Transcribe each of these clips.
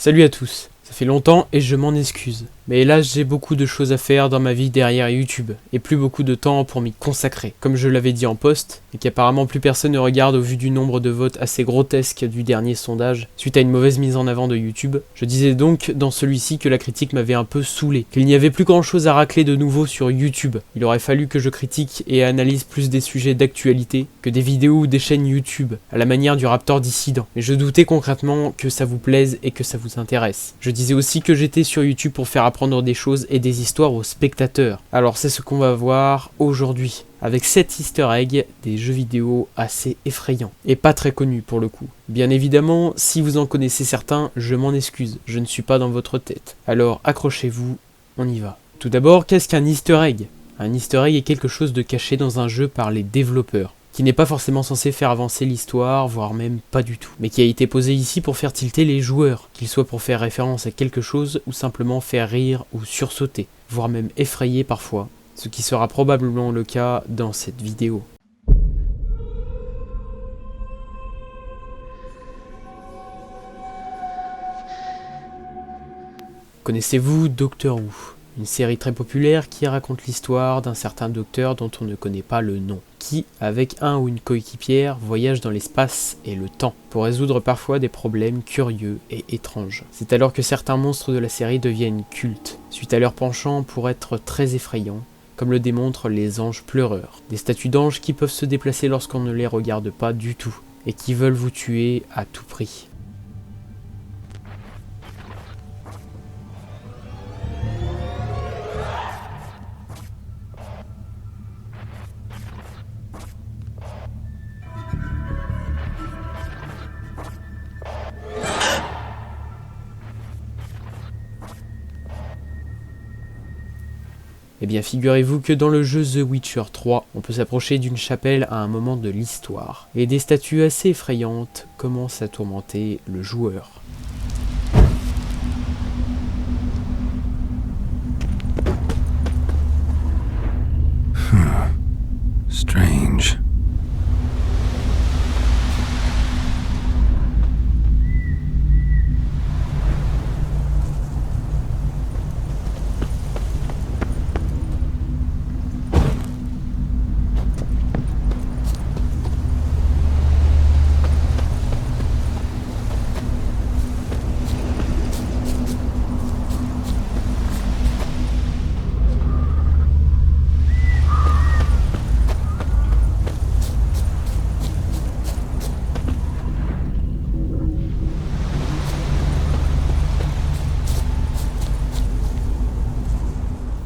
Salut à tous, ça fait longtemps et je m'en excuse. Mais hélas, j'ai beaucoup de choses à faire dans ma vie derrière YouTube, et plus beaucoup de temps pour m'y consacrer. Comme je l'avais dit en post, et qu'apparemment plus personne ne regarde au vu du nombre de votes assez grotesques du dernier sondage, suite à une mauvaise mise en avant de YouTube, je disais donc dans celui-ci que la critique m'avait un peu saoulé, qu'il n'y avait plus grand chose à racler de nouveau sur YouTube. Il aurait fallu que je critique et analyse plus des sujets d'actualité que des vidéos ou des chaînes YouTube, à la manière du Raptor dissident. Mais je doutais concrètement que ça vous plaise et que ça vous intéresse. Je disais aussi que j'étais sur YouTube pour faire apprendre des choses et des histoires aux spectateurs. Alors c'est ce qu'on va voir aujourd'hui, avec 7 easter eggs des jeux vidéo assez effrayants, et pas très connus pour le coup. Bien évidemment, si vous en connaissez certains, je m'en excuse, je ne suis pas dans votre tête. Alors accrochez-vous, on y va. Tout d'abord, qu'est-ce qu'un easter egg ? Un easter egg est quelque chose de caché dans un jeu par les développeurs, qui n'est pas forcément censé faire avancer l'histoire, voire même pas du tout, mais qui a été posé ici pour faire tilter les joueurs, qu'il soit pour faire référence à quelque chose ou simplement faire rire ou sursauter, voire même effrayer parfois, ce qui sera probablement le cas dans cette vidéo. Connaissez-vous Doctor Who ? Une série très populaire qui raconte l'histoire d'un certain docteur dont on ne connaît pas le nom, qui, avec un ou une coéquipière, voyage dans l'espace et le temps, pour résoudre parfois des problèmes curieux et étranges. C'est alors que certains monstres de la série deviennent cultes, suite à leur penchant pour être très effrayants, comme le démontrent les anges pleureurs, des statues d'anges qui peuvent se déplacer lorsqu'on ne les regarde pas du tout, et qui veulent vous tuer à tout prix. Eh bien figurez-vous que dans le jeu The Witcher 3, on peut s'approcher d'une chapelle à un moment de l'histoire, et des statues assez effrayantes commencent à tourmenter le joueur. Strange.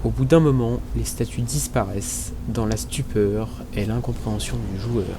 Au bout d'un moment, les statues disparaissent dans la stupeur et l'incompréhension du joueur.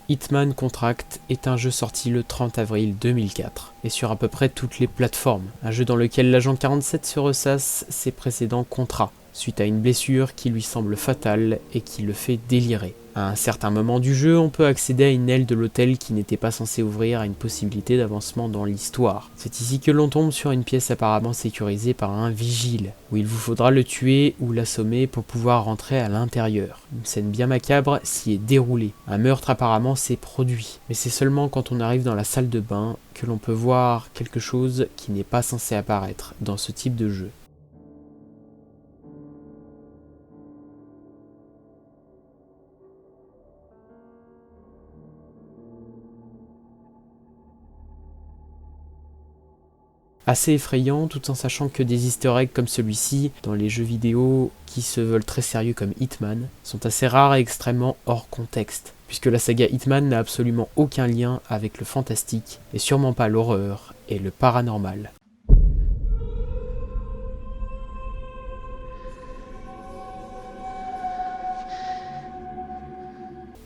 Hitman Contract est un jeu sorti le 30 avril 2004 et sur à peu près toutes les plateformes. Un jeu dans lequel l'agent 47 se ressasse ses précédents contrats suite à une blessure qui lui semble fatale et qui le fait délirer. À un certain moment du jeu, on peut accéder à une aile de l'hôtel qui n'était pas censée ouvrir à une possibilité d'avancement dans l'histoire. C'est ici que l'on tombe sur une pièce apparemment sécurisée par un vigile, où il vous faudra le tuer ou l'assommer pour pouvoir rentrer à l'intérieur. Une scène bien macabre s'y est déroulée. Un meurtre apparemment s'est produit, mais c'est seulement quand on arrive dans la salle de bain que l'on peut voir quelque chose qui n'est pas censé apparaître dans ce type de jeu. Assez effrayant tout en sachant que des easter eggs comme celui-ci, dans les jeux vidéo qui se veulent très sérieux comme Hitman, sont assez rares et extrêmement hors contexte, puisque la saga Hitman n'a absolument aucun lien avec le fantastique, et sûrement pas l'horreur et le paranormal.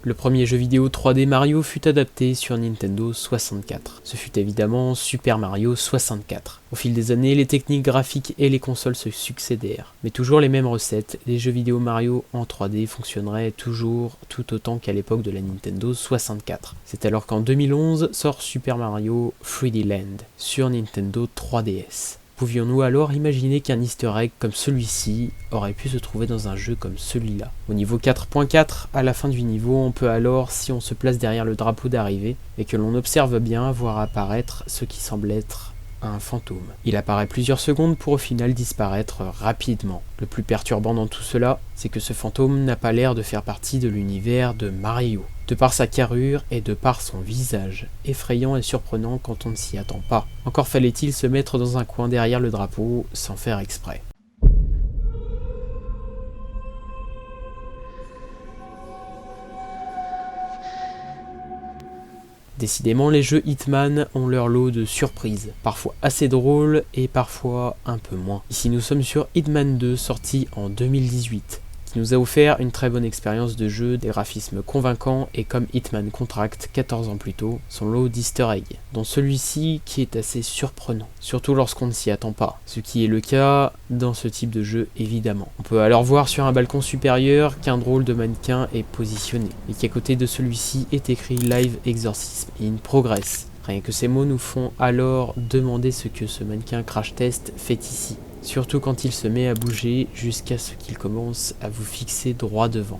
Le premier jeu vidéo 3D Mario fut adapté sur Nintendo 64. Ce fut évidemment Super Mario 64. Au fil des années, les techniques graphiques et les consoles se succédèrent. Mais toujours les mêmes recettes, les jeux vidéo Mario en 3D fonctionneraient toujours tout autant qu'à l'époque de la Nintendo 64. C'est alors qu'en 2011 sort Super Mario 3D Land sur Nintendo 3DS. Vous Pouvions-nous alors imaginer qu'un easter egg comme celui-ci aurait pu se trouver dans un jeu comme celui-là? Au niveau 4.4, à la fin du niveau, on peut alors, si on se place derrière le drapeau d'arrivée et que l'on observe bien, voir apparaître ce qui semble être un fantôme. Il apparaît plusieurs secondes pour au final disparaître rapidement. Le plus perturbant dans tout cela, c'est que ce fantôme n'a pas l'air de faire partie de l'univers de Mario, de par sa carrure et de par son visage, effrayant et surprenant quand on ne s'y attend pas. Encore fallait-il se mettre dans un coin derrière le drapeau sans faire exprès. Décidément, les jeux Hitman ont leur lot de surprises, parfois assez drôles et parfois un peu moins. Ici nous sommes sur Hitman 2, sorti en 2018, qui nous a offert une très bonne expérience de jeu, des graphismes convaincants et comme Hitman Contract 14 ans plus tôt, son lot d'easter eggs, dont celui-ci qui est assez surprenant, surtout lorsqu'on ne s'y attend pas, ce qui est le cas dans ce type de jeu évidemment. On peut alors voir sur un balcon supérieur qu'un drôle de mannequin est positionné, et qu'à côté de celui-ci est écrit Live Exorcism in Progress. Rien que ces mots nous font alors demander ce que ce mannequin crash test fait ici. Surtout quand il se met à bouger jusqu'à ce qu'il commence à vous fixer droit devant.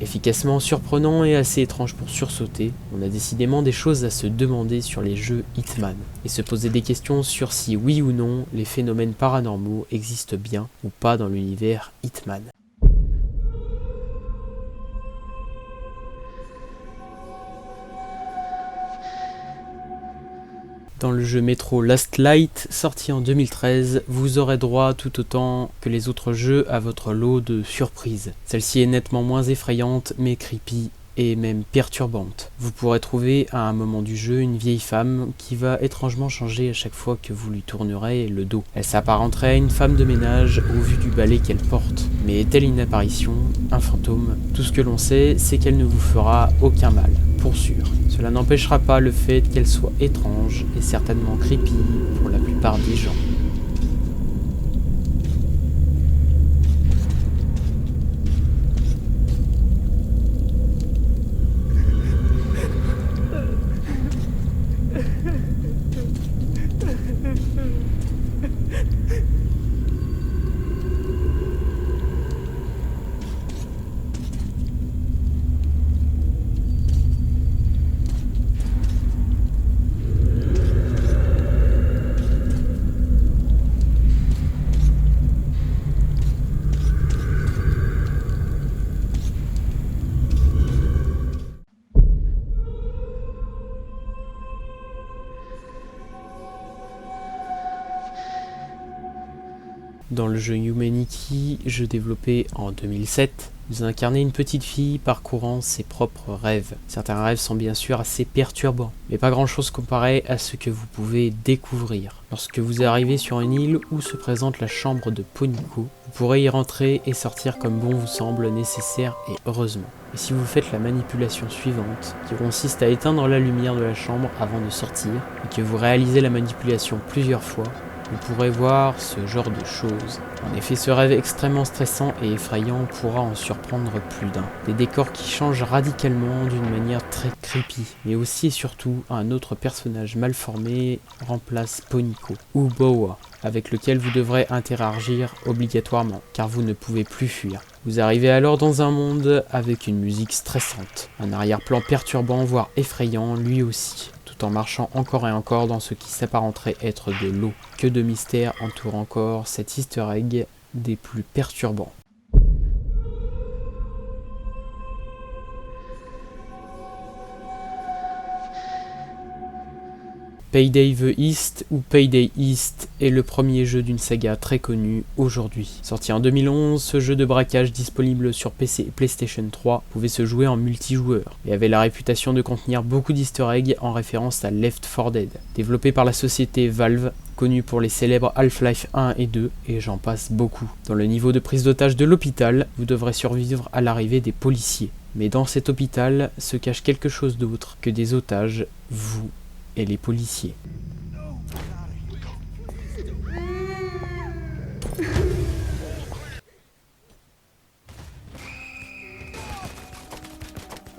Efficacement surprenant et assez étrange pour sursauter, on a décidément des choses à se demander sur les jeux Hitman, et se poser des questions sur si oui ou non les phénomènes paranormaux existent bien ou pas dans l'univers Hitman. Dans le jeu Metro Last Light, sorti en 2013, vous aurez droit tout autant que les autres jeux à votre lot de surprises. Celle-ci est nettement moins effrayante, mais creepy et même perturbante. Vous pourrez trouver à un moment du jeu une vieille femme qui va étrangement changer à chaque fois que vous lui tournerez le dos. Elle s'apparenterait à une femme de ménage au vu du balai qu'elle porte. Mais est-elle une apparition, un fantôme? Tout ce que l'on sait, c'est qu'elle ne vous fera aucun mal, pour sûr. Cela n'empêchera pas le fait qu'elle soit étrange et certainement creepy pour la plupart des gens. Dans le jeu Humanity, jeu développé en 2007, vous incarnez une petite fille parcourant ses propres rêves. Certains rêves sont bien sûr assez perturbants, mais pas grand chose comparé à ce que vous pouvez découvrir. Lorsque vous arrivez sur une île où se présente la chambre de Ponico, vous pourrez y rentrer et sortir comme bon vous semble nécessaire et heureusement. Et si vous faites la manipulation suivante, qui consiste à éteindre la lumière de la chambre avant de sortir, et que vous réalisez la manipulation plusieurs fois, vous pourrez voir ce genre de choses. En effet, ce rêve extrêmement stressant et effrayant pourra en surprendre plus d'un. Des décors qui changent radicalement d'une manière très creepy, mais aussi et surtout un autre personnage mal formé remplace Ponico, ou Boa, avec lequel vous devrez interagir obligatoirement, car vous ne pouvez plus fuir. Vous arrivez alors dans un monde avec une musique stressante, un arrière-plan perturbant voire effrayant lui aussi, en marchant encore et encore dans ce qui s'apparenterait être de l'eau. Que de mystères entourent encore cet easter egg des plus perturbants. Payday the East ou Payday East est le premier jeu d'une saga très connue aujourd'hui. Sorti en 2011, ce jeu de braquage disponible sur PC et PlayStation 3 pouvait se jouer en multijoueur et avait la réputation de contenir beaucoup d'easter eggs en référence à Left 4 Dead. Développé par la société Valve, connu pour les célèbres Half-Life 1 et 2, et j'en passe beaucoup. Dans le niveau de prise d'otage de l'hôpital, vous devrez survivre à l'arrivée des policiers. Mais dans cet hôpital se cache quelque chose d'autre que des otages, vous et les policiers.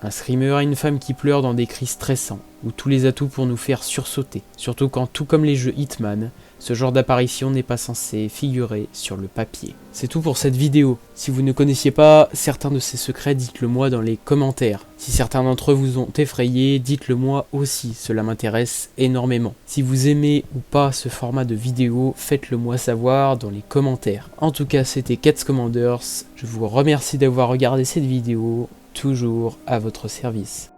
Un screamer et une femme qui pleure dans des cris stressants, ou tous les atouts pour nous faire sursauter. Surtout quand, tout comme les jeux Hitman, ce genre d'apparition n'est pas censé figurer sur le papier. C'est tout pour cette vidéo. Si vous ne connaissiez pas certains de ces secrets, dites-le moi dans les commentaires. Si certains d'entre eux vous ont effrayé, dites-le moi aussi, cela m'intéresse énormément. Si vous aimez ou pas ce format de vidéo, faites-le moi savoir dans les commentaires. En tout cas, c'était Cats Commanders, je vous remercie d'avoir regardé cette vidéo, toujours à votre service.